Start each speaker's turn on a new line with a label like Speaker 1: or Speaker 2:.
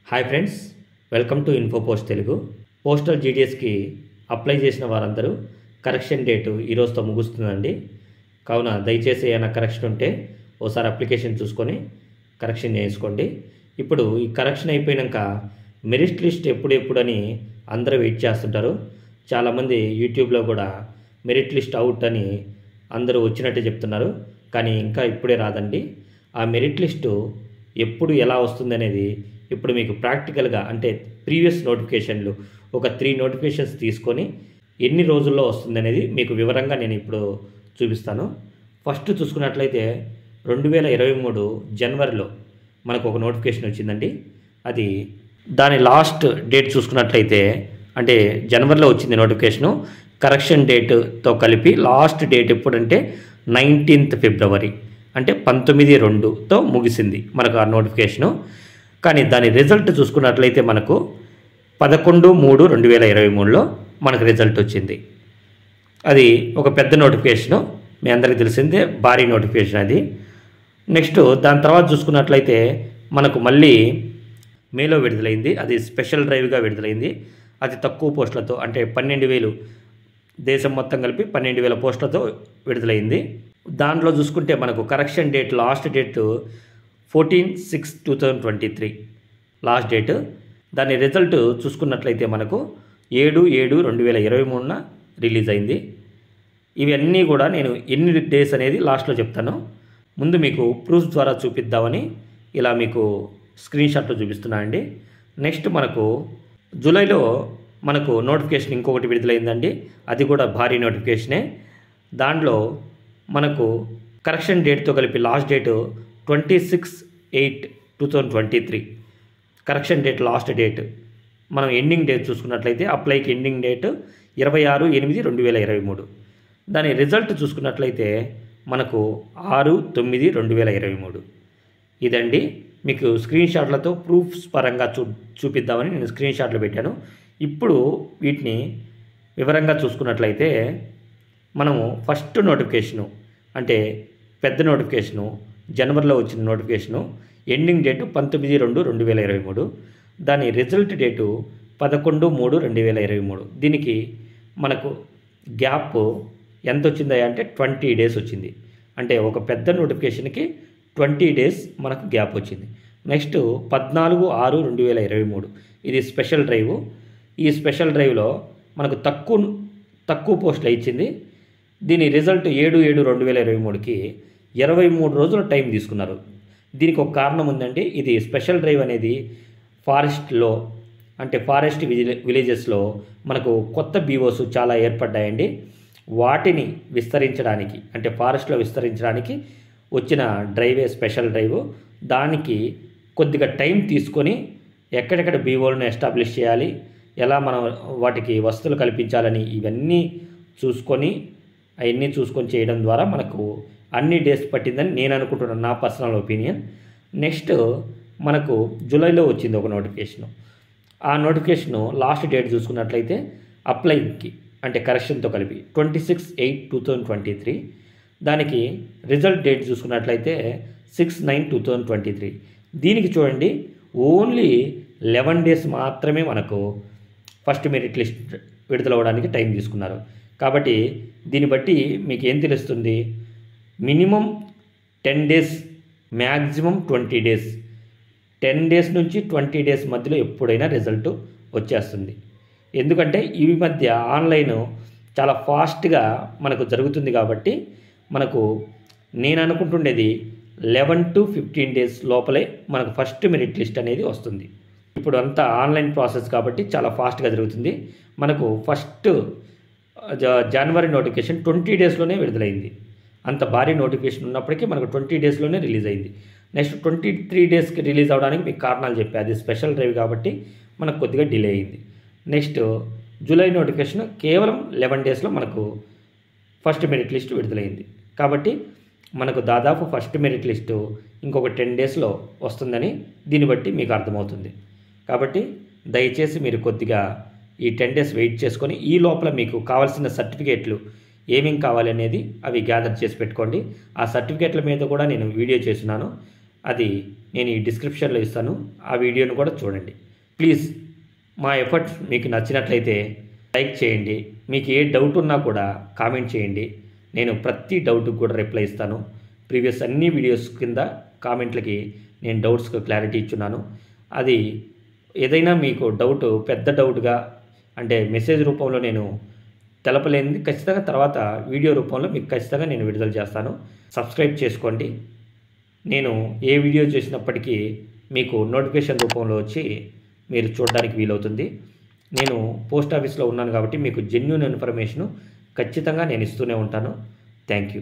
Speaker 1: Hi friends, welcome to info post Telugu. Postal జీడిఎస్కి apply చేసిన వారందరూ కరెక్షన్ డేటు ఈరోజుతో ముగుస్తుందండి. కావున దయచేసి ఏమైనా కరెక్షన్ ఉంటే ఓసారి అప్లికేషన్ చూసుకొని కరెక్షన్ చేసుకోండి. ఇప్పుడు ఈ కరెక్షన్ అయిపోయాక మెరిట్ లిస్ట్ ఎప్పుడెప్పుడని అందరూ వెయిట్ చేస్తుంటారు. చాలామంది యూట్యూబ్లో కూడా మెరిట్ లిస్ట్ అవుట్ అని అందరూ వచ్చినట్టే చెప్తున్నారు, కానీ ఇంకా ఇప్పుడే రాదండి. ఆ మెరిట్ లిస్టు ఎప్పుడు ఎలా వస్తుంది అనేది ఇప్పుడు మీకు ప్రాక్టికల్గా, అంటే ప్రీవియస్ నోటిఫికేషన్లు ఒక 3 నోటిఫికేషన్స్ తీసుకొని ఎన్ని రోజుల్లో వస్తుంది అనేది మీకు వివరంగా నేను ఇప్పుడు చూపిస్తాను. ఫస్ట్ చూసుకున్నట్లయితే 2023 జనవరిలో మనకు ఒక నోటిఫికేషన్ వచ్చిందండి. అది దాని లాస్ట్ డేట్ చూసుకున్నట్లయితే, అంటే జనవరిలో వచ్చింది నోటిఫికేషను. కరెక్షన్ డేట్తో కలిపి లాస్ట్ డేట్ ఎప్పుడంటే 19th ఫిబ్రవరి, అంటే 19/2తో ముగిసింది మనకు ఆ నోటిఫికేషను. కానీ దాని రిజల్ట్ చూసుకున్నట్లయితే మనకు 11/3/2023లో మనకు రిజల్ట్ వచ్చింది. అది ఒక పెద్ద నోటిఫికేషను, మీ అందరికీ తెలిసిందే, భారీ నోటిఫికేషన్ అది. నెక్స్ట్ దాని తర్వాత చూసుకున్నట్లయితే మనకు మళ్ళీ మేలో విడుదలైంది. అది స్పెషల్ డ్రైవ్గా విడుదలైంది. అది తక్కువ పోస్టులతో, అంటే 12,000, దేశం మొత్తం కలిపి 12,000 పోస్టులతో విడుదలైంది. దాంట్లో చూసుకుంటే మనకు correction date last date 14/6/2023 last date. దాని రిజల్ట్ చూసుకున్నట్లయితే మనకు 7/7/2023 రిలీజ్ అయింది. ఇవన్నీ కూడా నేను ఎన్ని డేస్ అనేది లాస్ట్లో చెప్తాను. ముందు మీకు ప్రూఫ్ ద్వారా చూపిద్దామని ఇలా మీకు స్క్రీన్ షాట్లో చూపిస్తున్నా అండి. నెక్స్ట్ మనకు జూలైలో మనకు నోటిఫికేషన్ ఇంకొకటి విడుదలైందండి. అది కూడా భారీ నోటిఫికేషనే. దాంట్లో మనకు కరెక్షన్ డేట్తో కలిపి last date 26/8/2023 correction date last date. మనం ఎండింగ్ డేట్ చూసుకున్నట్లయితే అప్లైకి ఎండింగ్ డేట్ 26/8/2023. దాని రిజల్ట్ చూసుకున్నట్లయితే మనకు 6/9/2023. ఇదండి మీకు స్క్రీన్ షాట్లతో ప్రూఫ్స్ పరంగా చూపిద్దామని నేను స్క్రీన్ షాట్లు పెట్టాను. ఇప్పుడు వీటిని వివరంగా చూసుకున్నట్లయితే మనము ఫస్ట్ నోటిఫికేషను, అంటే పెద్ద నోటిఫికేషను, జనవరిలో వచ్చిన నోటిఫికేషను, ఎండింగ్ డేటు 19/2/2023. దాని రిజల్ట్ డేటు 11/3/2023. దీనికి మనకు గ్యాప్ ఎంత వచ్చిందా అంటే 20 డేస్ వచ్చింది. అంటే ఒక పెద్ద నోటిఫికేషన్కి 20 డేస్ మనకు గ్యాప్ వచ్చింది. నెక్స్ట్ 14/6/2023 ఇది స్పెషల్ డ్రైవ్. ఈ స్పెషల్ డ్రైవ్లో మనకు తక్కువ పోస్టులు ఇచ్చింది. దీని రిజల్ట్ 7/7/2023కి 23 రోజుల టైం తీసుకున్నారు. దీనికి ఒక కారణం ఉందండి. ఇది స్పెషల్ డ్రైవ్ అనేది ఫారెస్ట్లో, అంటే ఫారెస్ట్ విలేజెస్లో మనకు కొత్త బీఓస్ చాలా ఏర్పడ్డాయండి. వాటిని విస్తరించడానికి, అంటే ఫారెస్ట్లో విస్తరించడానికి వచ్చిన డ్రైవే స్పెషల్ డ్రైవ్. దానికి కొద్దిగా టైం తీసుకొని ఎక్కడెక్కడ బీఓలను ఎస్టాబ్లిష్ చేయాలి, ఎలా మనం వాటికి వసతులు కల్పించాలని ఇవన్నీ చూసుకొని చేయడం ద్వారా మనకు అన్ని డేస్ పట్టిందని నేను అనుకుంటున్నాను, నా పర్సనల్ ఒపీనియన్. నెక్స్ట్ మనకు జూలైలో వచ్చింది ఒక నోటిఫికేషను. ఆ నోటిఫికేషను లాస్ట్ డేట్ చూసుకున్నట్లయితే అప్లైకి, అంటే కరెక్షన్తో కలిపి 26/8/2023. దానికి రిజల్ట్ డేట్ చూసుకున్నట్లయితే 6/9/2023. దీనికి చూడండి, ఓన్లీ 11 డేస్ మాత్రమే మనకు ఫస్ట్ మెరిట్ లిస్ట్ విడుదలవ్వడానికి టైం తీసుకున్నారు. కాబట్టి దీన్ని బట్టి మీకు ఏం తెలుస్తుంది, minimum 10 days, maximum 20 days, 10 days నుంచి 20 డేస్ మధ్యలో ఎప్పుడైనా రిజల్ట్ వచ్చేస్తుంది. ఎందుకంటే ఈ మధ్య ఆన్లైన్ చాలా ఫాస్ట్గా మనకు జరుగుతుంది. కాబట్టి మనకు నేను అనుకుంటుండేది 11 to 15 డేస్ లోపలే మనకు ఫస్ట్ మెరిట్ లిస్ట్ అనేది వస్తుంది. ఇప్పుడు అంతా ఆన్లైన్ ప్రాసెస్ కాబట్టి చాలా ఫాస్ట్గా జరుగుతుంది. మనకు ఫస్ట్ జనవరి నోటిఫికేషన్ 20 డేస్లోనే విడుదలైంది. అంత భారీ నోటిఫికేషన్ ఉన్నప్పటికీ మనకు 20 డేస్లోనే రిలీజ్ అయింది. నెక్స్ట్ 23 డేస్కి రిలీజ్ అవ్వడానికి మీకు కారణాలు చెప్పాను. అది స్పెషల్ డ్రైవ్ కాబట్టి మనకు కొద్దిగా డిలే అయింది. నెక్స్ట్ జూలై నోటిఫికేషన్ కేవలం 11 డేస్లో మనకు ఫస్ట్ మెరిట్ లిస్ట్ విడుదలైంది. కాబట్టి మనకు దాదాపు ఫస్ట్ మెరిట్ లిస్టు ఇంకొక 10 డేస్లో వస్తుందని దీన్ని బట్టి మీకు అర్థమవుతుంది. కాబట్టి దయచేసి మీరు కొద్దిగా ఈ 10 డేస్ వెయిట్ చేసుకొని ఈ లోపల మీకు కావాల్సిన సర్టిఫికేట్లు ఏమేం కావాలి అనేది అవి గ్యాదర్ చేసి పెట్టుకోండి. ఆ సర్టిఫికేట్ల మీద కూడా నేను వీడియో చేస్తున్నాను. అది నేను ఈ డిస్క్రిప్షన్లో ఇస్తాను, ఆ వీడియోను కూడా చూడండి. ప్లీజ్ మా ఎఫర్ట్స్ మీకు నచ్చినట్లయితే లైక్ చేయండి. మీకు ఏ డౌట్ ఉన్నా కూడా కామెంట్ చేయండి. నేను ప్రతి డౌట్కి కూడా రిప్లై ఇస్తాను. ప్రీవియస్ అన్ని వీడియోస్ కింద కామెంట్లకి నేను డౌట్స్కి క్లారిటీ ఇచ్చున్నాను. అది ఏదైనా మీకు డౌట్ పెద్ద డౌట్గా అంటే మెసేజ్ రూపంలో నేను తెలపలేనిది ఖచ్చితంగా తర్వాత వీడియో రూపంలో మీకు ఖచ్చితంగా నేను విడుదల చేస్తాను. సబ్స్క్రైబ్ చేసుకోండి. నేను ఏ వీడియో చేసినప్పటికీ మీకు నోటిఫికేషన్ రూపంలో వచ్చి మీరు చూడడానికి వీలవుతుంది. నేను పోస్ట్ ఆఫీస్లో ఉన్నాను కాబట్టి మీకు జెన్యూన్ ఇన్ఫర్మేషను ఖచ్చితంగా నేను ఇస్తూనే ఉంటాను. Thank you.